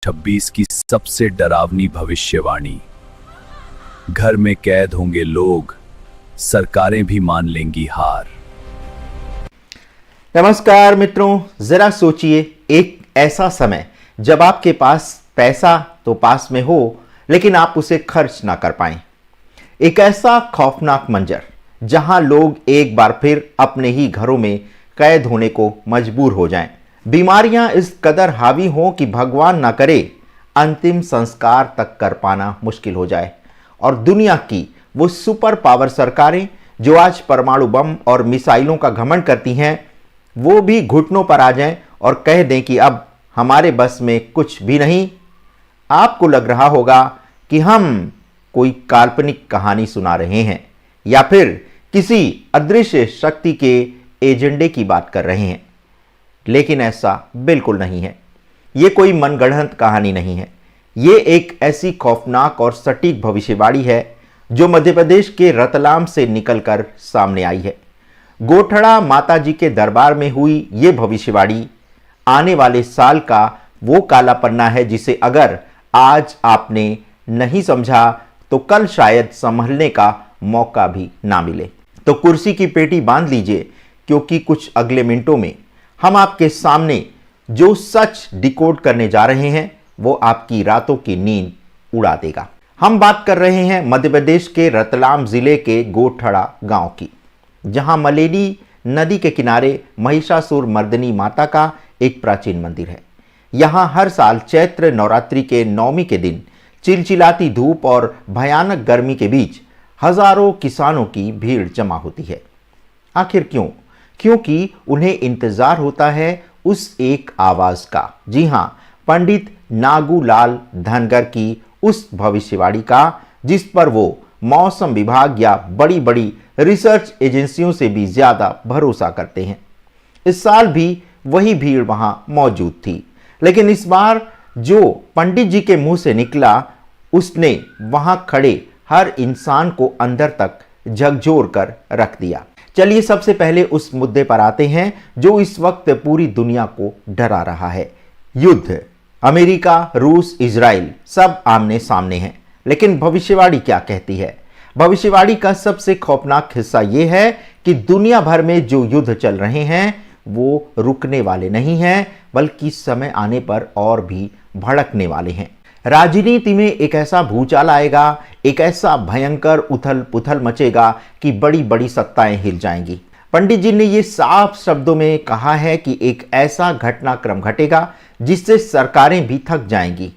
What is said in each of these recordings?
2026 की सबसे डरावनी भविष्यवाणी। घर में कैद होंगे लोग, सरकारें भी मान लेंगी हार। नमस्कार मित्रों, जरा सोचिए एक ऐसा समय जब आपके पास पैसा तो पास में हो लेकिन आप उसे खर्च ना कर पाएं। एक ऐसा खौफनाक मंजर जहां लोग एक बार फिर अपने ही घरों में कैद होने को मजबूर हो जाएं। बीमारियां इस कदर हावी हों कि भगवान ना करे अंतिम संस्कार तक कर पाना मुश्किल हो जाए, और दुनिया की वो सुपर पावर सरकारें जो आज परमाणु बम और मिसाइलों का घमंड करती हैं, वो भी घुटनों पर आ जाएं और कह दें कि अब हमारे बस में कुछ भी नहीं। आपको लग रहा होगा कि हम कोई काल्पनिक कहानी सुना रहे हैं या फिर किसी अदृश्य शक्ति के एजेंडे की बात कर रहे हैं, लेकिन ऐसा बिल्कुल नहीं है। ये कोई मनगढ़ंत कहानी नहीं है। ये एक ऐसी खौफनाक और सटीक भविष्यवाणी है जो मध्य प्रदेश के रतलाम से निकलकर सामने आई है। गोठड़ा माता जी के दरबार में हुई ये भविष्यवाणी आने वाले साल का वो काला पन्ना है जिसे अगर आज आपने नहीं समझा तो कल शायद संभलने का मौका भी ना मिले। तो कुर्सी की पेटी बांध लीजिए, क्योंकि कुछ अगले मिनटों में हम आपके सामने जो सच डिकोड करने जा रहे हैं वो आपकी रातों की नींद उड़ा देगा। हम बात कर रहे हैं मध्य प्रदेश के रतलाम जिले के गोठड़ा गांव की, जहां मलेनी नदी के किनारे महिषासुर मर्दिनी माता का एक प्राचीन मंदिर है। यहां हर साल चैत्र नवरात्रि के नवमी के दिन चिलचिलाती धूप और भयानक गर्मी के बीच हजारों किसानों की भीड़ जमा होती है। आखिर क्यों? क्योंकि उन्हें इंतजार होता है उस एक आवाज का। जी हां, पंडित नागूलाल धनगर की उस भविष्यवाणी का, जिस पर वो मौसम विभाग या बड़ी बड़ी रिसर्च एजेंसियों से भी ज्यादा भरोसा करते हैं। इस साल भी वही भीड़ वहां मौजूद थी, लेकिन इस बार जो पंडित जी के मुंह से निकला उसने वहां खड़े हर इंसान को अंदर तक झकझोर कर रख दिया। चलिए सबसे पहले उस मुद्दे पर आते हैं जो इस वक्त पूरी दुनिया को डरा रहा है। युद्ध। अमेरिका, रूस, इजराइल सब आमने सामने हैं, लेकिन भविष्यवाणी क्या कहती है? भविष्यवाणी का सबसे खौफनाक हिस्सा यह है कि दुनिया भर में जो युद्ध चल रहे हैं वो रुकने वाले नहीं हैं, बल्कि समय आने पर और भी भड़कने वाले हैं। राजनीति में एक ऐसा भूचाल आएगा, एक ऐसा भयंकर उथल पुथल मचेगा कि बड़ी बड़ी सत्ताएं हिल जाएंगी। पंडित जी ने ये साफ शब्दों में कहा है कि एक ऐसा घटनाक्रम घटेगा जिससे सरकारें भी थक जाएंगी।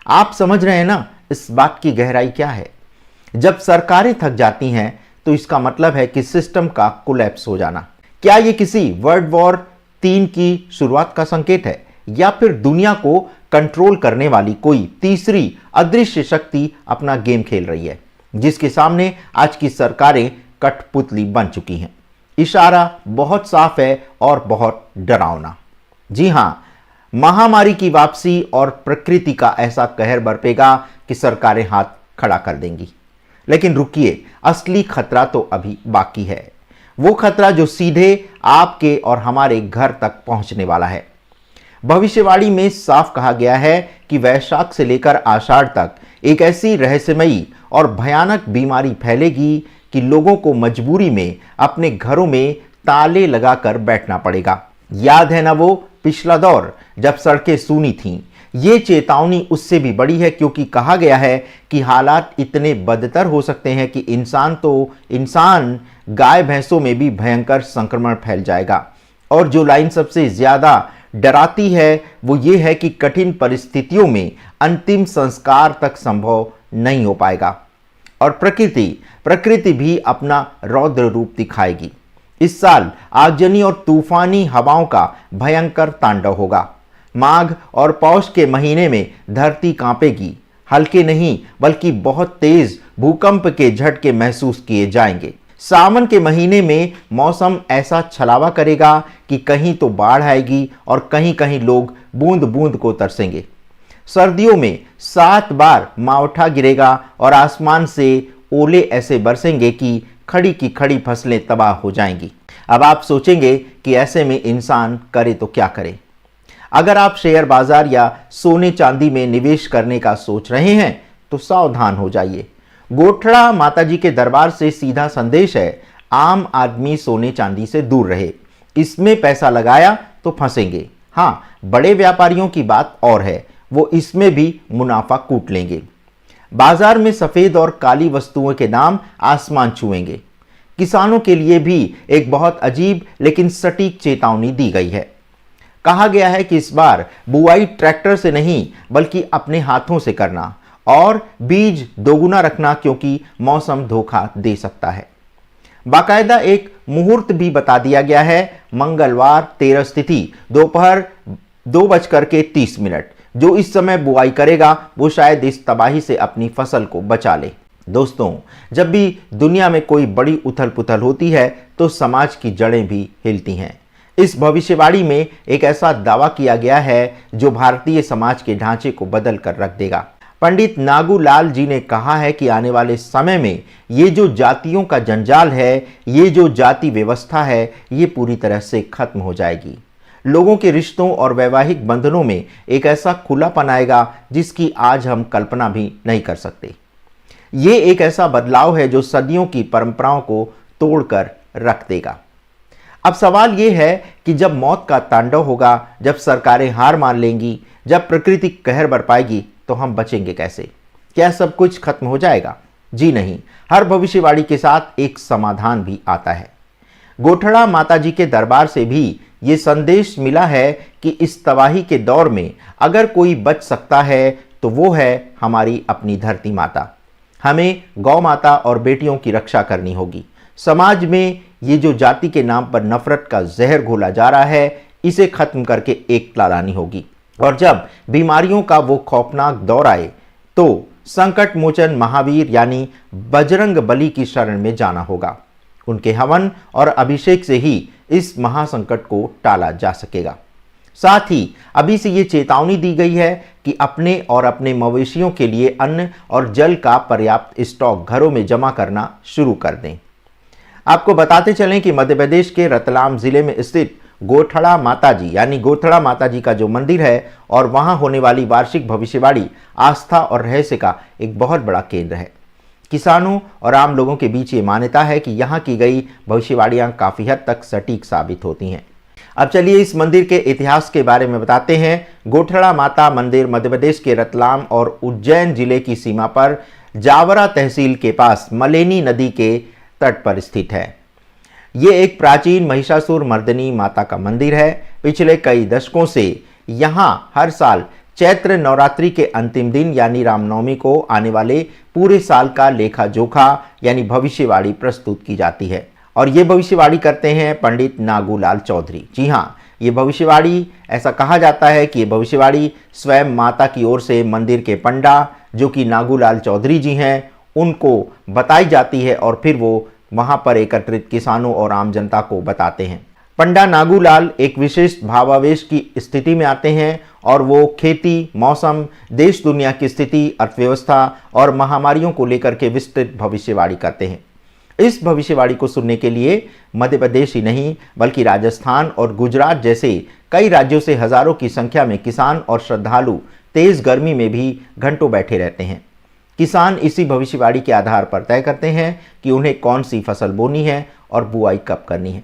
आप समझ रहे हैं ना इस बात की गहराई क्या है? जब सरकारें थक जाती हैं तो इसका मतलब है कि सिस्टम का कोलैप्स हो जाना। क्या ये किसी वर्ल्ड वॉर 3 की शुरुआत का संकेत है, या फिर दुनिया को कंट्रोल करने वाली कोई तीसरी अदृश्य शक्ति अपना गेम खेल रही है, जिसके सामने आज की सरकारें कठपुतली बन चुकी हैं? इशारा बहुत साफ है और बहुत डरावना। जी हां, महामारी की वापसी और प्रकृति का ऐसा कहर बरपेगा कि सरकारें हाथ खड़ा कर देंगी। लेकिन रुकिए, असली खतरा तो अभी बाकी है। वो खतरा जो सीधे आपके और हमारे घर तक पहुंचने वाला है। भविष्यवाणी में साफ कहा गया है कि वैशाख से लेकर आषाढ़ तक एक ऐसी रहस्यमयी और भयानक बीमारी फैलेगी कि लोगों को मजबूरी में अपने घरों में ताले लगाकर बैठना पड़ेगा। याद है ना वो पिछला दौर जब सड़कें सूनी थीं? ये चेतावनी उससे भी बड़ी है, क्योंकि कहा गया है कि हालात इतने बदतर हो सकते हैं कि इंसान गाय भैंसों में भी भयंकर संक्रमण फैल जाएगा। और जो लाइन सबसे ज्यादा डराती है वो ये है कि कठिन परिस्थितियों में अंतिम संस्कार तक संभव नहीं हो पाएगा, और प्रकृति भी अपना रौद्र रूप दिखाएगी। इस साल आगजनी और तूफानी हवाओं का भयंकर तांडव होगा। माघ और पौष के महीने में धरती कांपेगी। हल्के नहीं बल्कि बहुत तेज भूकंप के झटके महसूस किए जाएंगे। सावन के महीने में मौसम ऐसा छलावा करेगा कि कहीं तो बाढ़ आएगी और कहीं कहीं लोग बूंद बूंद को तरसेंगे। सर्दियों में 7 बार मावठा गिरेगा और आसमान से ओले ऐसे बरसेंगे कि खड़ी की खड़ी फसलें तबाह हो जाएंगी। अब आप सोचेंगे कि ऐसे में इंसान करे तो क्या करे। अगर आप शेयर बाजार या सोने चांदी में निवेश करने का सोच रहे हैं तो सावधान हो जाइए। गोठड़ा माताजी के दरबार से सीधा संदेश है, आम आदमी सोने चांदी से दूर रहे। इसमें पैसा लगाया तो फंसेंगे। हाँ, बड़े व्यापारियों की बात और है, वो इसमें भी मुनाफा कूट लेंगे। बाजार में सफेद और काली वस्तुओं के दाम आसमान छुएंगे। किसानों के लिए भी एक बहुत अजीब लेकिन सटीक चेतावनी दी गई है। कहा गया है कि इस बार बुआई ट्रैक्टर से नहीं बल्कि अपने हाथों से करना और बीज दोगुना रखना, क्योंकि मौसम धोखा दे सकता है। बाकायदा एक मुहूर्त भी बता दिया गया है, मंगलवार 13 तिथि दोपहर 2:30। जो इस समय बुआई करेगा वो शायद इस तबाही से अपनी फसल को बचा ले। दोस्तों, जब भी दुनिया में कोई बड़ी उथल पुथल होती है तो समाज की जड़ें भी हिलती हैं। इस भविष्यवाणी में एक ऐसा दावा किया गया है जो भारतीय समाज के ढांचे को बदल कर रख देगा। पंडित नागूलाल जी ने कहा है कि आने वाले समय में ये जो जातियों का जंजाल है, ये जो जाति व्यवस्था है, ये पूरी तरह से खत्म हो जाएगी। लोगों के रिश्तों और वैवाहिक बंधनों में एक ऐसा खुलापन आएगा जिसकी आज हम कल्पना भी नहीं कर सकते। ये एक ऐसा बदलाव है जो सदियों की परंपराओं को तोड़कर रख देगा। अब सवाल ये है कि जब मौत का तांडव होगा, जब सरकारें हार मान लेंगी, जब प्रकृति कहर बरपाएगी, तो हम बचेंगे कैसे? क्या सब कुछ खत्म हो जाएगा? जी नहीं, हर भविष्यवाणी के साथ एक समाधान भी आता है। गोठड़ा माताजी के दरबार से भी ये संदेश मिला है कि इस तबाही के दौर में अगर कोई बच सकता है तो वो है हमारी अपनी धरती माता। हमें गौ माता और बेटियों की रक्षा करनी होगी। समाज में ये जो जाति के नाम पर नफरत का जहर घोला जा रहा है, इसे खत्म करके एकता लानी होगी। और जब बीमारियों का वो खौफनाक दौर आए तो संकट मोचन महावीर यानी बजरंग बली की शरण में जाना होगा। उनके हवन और अभिषेक से ही इस महासंकट को टाला जा सकेगा। साथ ही अभी से ये चेतावनी दी गई है कि अपने और अपने मवेशियों के लिए अन्न और जल का पर्याप्त स्टॉक घरों में जमा करना शुरू कर दें। आपको बताते चलें कि मध्य प्रदेश के रतलाम जिले में स्थित गोठड़ा माताजी यानी गोठड़ा माताजी का जो मंदिर है और वहां होने वाली वार्षिक भविष्यवाणी आस्था और रहस्य का एक बहुत बड़ा केंद्र है। किसानों और आम लोगों के बीच ये मान्यता है कि यहाँ की गई भविष्यवाणियां काफी हद तक सटीक साबित होती हैं। अब चलिए इस मंदिर के इतिहास के बारे में बताते हैं। गोठड़ा माता मंदिर मध्य प्रदेश के रतलाम और उज्जैन जिले की सीमा पर जावरा तहसील के पास मलेनी नदी के तट पर स्थित है। ये एक प्राचीन महिषासुर मर्दिनी माता का मंदिर है। पिछले कई दशकों से यहाँ हर साल चैत्र नवरात्रि के अंतिम दिन यानी रामनवमी को आने वाले पूरे साल का लेखा जोखा यानी भविष्यवाणी प्रस्तुत की जाती है। और ये भविष्यवाणी करते हैं पंडित नागूलाल चौधरी। जी हाँ, ये भविष्यवाणी, ऐसा कहा जाता है कि ये भविष्यवाणी स्वयं माता की ओर से मंदिर के पंडा जो कि नागूलाल चौधरी जी हैं उनको बताई जाती है और फिर वो वहां पर एकत्रित किसानों और आम जनता को बताते हैं। पंडा नागूलाल एक विशेष भावावेश की स्थिति में आते हैं और वो खेती, मौसम, देश दुनिया की स्थिति, अर्थव्यवस्था और महामारियों को लेकर के विस्तृत भविष्यवाणी करते हैं। इस भविष्यवाणी को सुनने के लिए मध्य प्रदेश ही नहीं बल्कि राजस्थान और गुजरात जैसे कई राज्यों से हजारों की संख्या में किसान और श्रद्धालु तेज गर्मी में भी घंटों बैठे रहते हैं। किसान इसी भविष्यवाणी के आधार पर तय करते हैं कि उन्हें कौन सी फसल बोनी है और बुआई कब करनी है।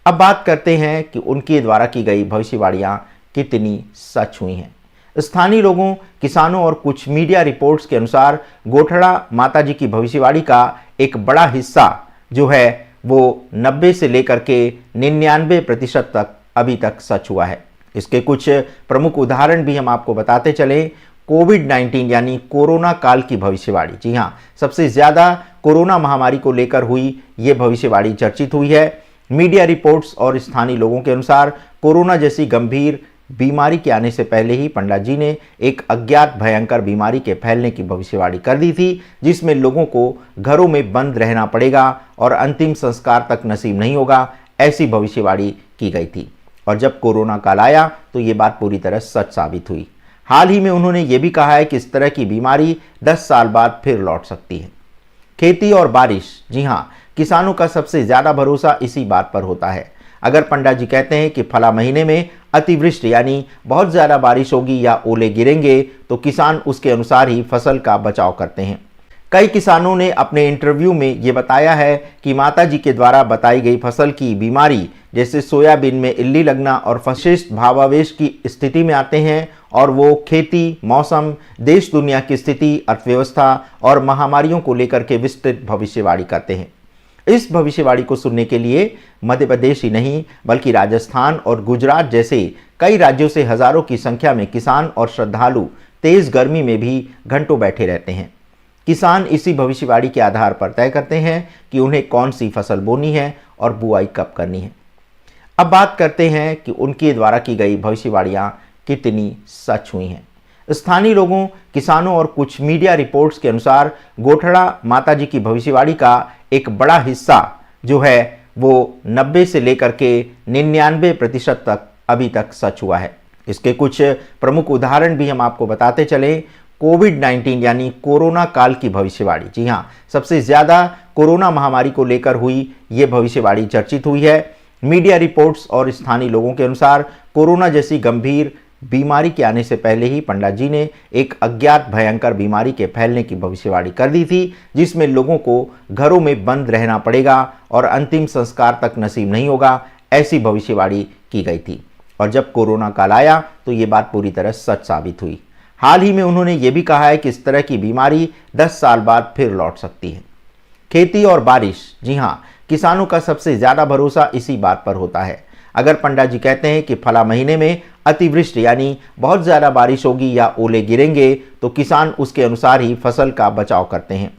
अब बात करते हैं कि उनके द्वारा की गई भविष्यवाणियां कितनी सच हुई हैं। स्थानीय लोगों, किसानों और कुछ मीडिया रिपोर्ट्स के अनुसार गोठड़ा माताजी की भविष्यवाणी का एक बड़ा हिस्सा जो है वो 90 से लेकर के 99% तक अभी तक सच हुआ है। इसके कुछ प्रमुख उदाहरण भी हम आपको बताते चले। कोविड-19 यानी कोरोना काल की भविष्यवाणी। जी हाँ, सबसे ज़्यादा कोरोना महामारी को लेकर हुई ये भविष्यवाणी चर्चित हुई है। मीडिया रिपोर्ट्स और स्थानीय लोगों के अनुसार कोरोना जैसी गंभीर बीमारी के आने से पहले ही पंडा जी ने एक अज्ञात भयंकर बीमारी के फैलने की भविष्यवाणी कर दी थी, जिसमें लोगों को घरों में बंद रहना पड़ेगा और अंतिम संस्कार तक नसीब नहीं होगा, ऐसी भविष्यवाणी की गई थी। और जब कोरोना काल आया तो ये बात पूरी तरह सच साबित हुई। हाल ही में उन्होंने ये भी कहा है कि इस तरह की बीमारी 10 साल बाद फिर लौट सकती है। खेती और बारिश। जी हाँ, किसानों का सबसे ज़्यादा भरोसा इसी बात पर होता है। अगर पंडा जी कहते हैं कि फला महीने में अतिवृष्टि यानी बहुत ज़्यादा बारिश होगी या ओले गिरेंगे तो किसान उसके अनुसार ही फसल का बचाव करते हैं। कई किसानों ने अपने इंटरव्यू में ये बताया है कि माताजी के द्वारा बताई गई फसल की बीमारी जैसे सोयाबीन में इल्ली लगना और विशिष्ट भावावेश की स्थिति में आते हैं और वो खेती, मौसम, देश दुनिया की स्थिति, अर्थव्यवस्था और महामारियों को लेकर के विस्तृत भविष्यवाणी करते हैं। इस भविष्यवाणी को सुनने के लिए मध्य प्रदेश ही नहीं बल्कि राजस्थान और गुजरात जैसे कई राज्यों से हजारों की संख्या में किसान और श्रद्धालु तेज गर्मी में भी घंटों बैठे रहते हैं। किसान इसी भविष्यवाणी के आधार पर तय करते हैं कि उन्हें कौन सी फसल बोनी है और बुआई कब करनी है। अब बात करते हैं कि उनके द्वारा की गई भविष्यवाणियां कितनी सच हुई हैं। स्थानीय लोगों, किसानों और कुछ मीडिया रिपोर्ट्स के अनुसार गोठड़ा माताजी की भविष्यवाणी का एक बड़ा हिस्सा जो है वो 90 से लेकर के 99% तक अभी तक सच हुआ है। इसके कुछ प्रमुख उदाहरण भी हम आपको बताते चले। कोविड-19 यानी कोरोना काल की भविष्यवाणी, जी हाँ, सबसे ज़्यादा कोरोना महामारी को लेकर हुई ये भविष्यवाणी चर्चित हुई है। मीडिया रिपोर्ट्स और स्थानीय लोगों के अनुसार कोरोना जैसी गंभीर बीमारी के आने से पहले ही पंडित जी ने एक अज्ञात भयंकर बीमारी के फैलने की भविष्यवाणी कर दी थी, जिसमें लोगों को घरों में बंद रहना पड़ेगा और अंतिम संस्कार तक नसीब नहीं होगा, ऐसी भविष्यवाणी की गई थी। और जब कोरोना काल आया तो ये बात पूरी तरह सच साबित हुई। हाल ही में उन्होंने ये भी कहा है कि इस तरह की बीमारी 10 साल बाद फिर लौट सकती है। खेती और बारिश, जी हाँ, किसानों का सबसे ज़्यादा भरोसा इसी बात पर होता है। अगर पंडित जी कहते हैं कि फला महीने में अतिवृष्टि यानी बहुत ज़्यादा बारिश होगी या ओले गिरेंगे तो किसान उसके अनुसार ही फसल का बचाव करते हैं।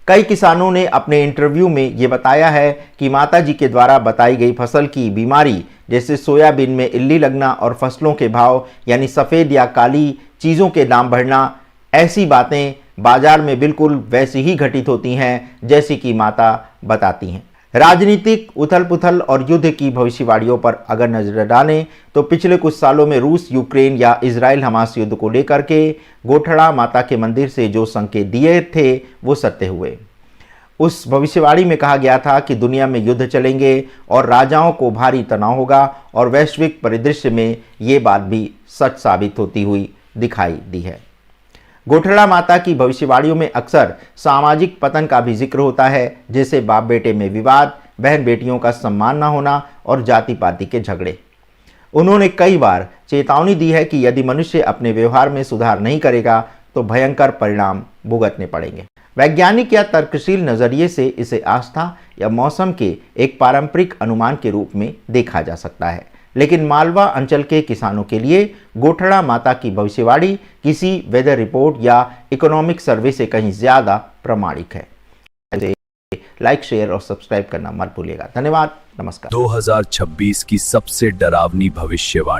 कई किसानों ने अपने इंटरव्यू में ये बताया है कि माताजी के द्वारा बताई गई फसल की बीमारी जैसे सोयाबीन में इल्ली लगना और फसलों के भाव यानी सफ़ेद या काली चीज़ों के दाम बढ़ना, ऐसी बातें बाजार में बिल्कुल वैसी ही घटित होती हैं जैसी कि माता बताती हैं। राजनीतिक उथल पुथल और युद्ध की भविष्यवाणियों पर अगर नजर डालें तो पिछले कुछ सालों में रूस यूक्रेन या इजराइल हमास युद्ध को लेकर के गोठड़ा माता के मंदिर से जो संकेत दिए थे वो सत्य हुए। उस भविष्यवाणी में कहा गया था कि दुनिया में युद्ध चलेंगे और राजाओं को भारी तनाव होगा और वैश्विक परिदृश्य में ये बात भी सच साबित होती हुई दिखाई दी है। गोठड़ा माता की भविष्यवाणियों में अक्सर सामाजिक पतन का भी जिक्र होता है, जैसे बाप बेटे में विवाद, बहन बेटियों का सम्मान न होना और जाति पाति के झगड़े। उन्होंने कई बार चेतावनी दी है कि यदि मनुष्य अपने व्यवहार में सुधार नहीं करेगा तो भयंकर परिणाम भुगतने पड़ेंगे। वैज्ञानिक या तर्कशील नजरिए से इसे आस्था या मौसम के एक पारंपरिक अनुमान के रूप में देखा जा सकता है, लेकिन मालवा अंचल के किसानों के लिए गोठड़ा माता की भविष्यवाणी किसी वेदर रिपोर्ट या इकोनॉमिक सर्वे से कहीं ज्यादा प्रामाणिक है। लाइक, शेयर और सब्सक्राइब करना मत भूलिएगा। धन्यवाद, नमस्कार। 2026 की सबसे डरावनी भविष्यवाणी।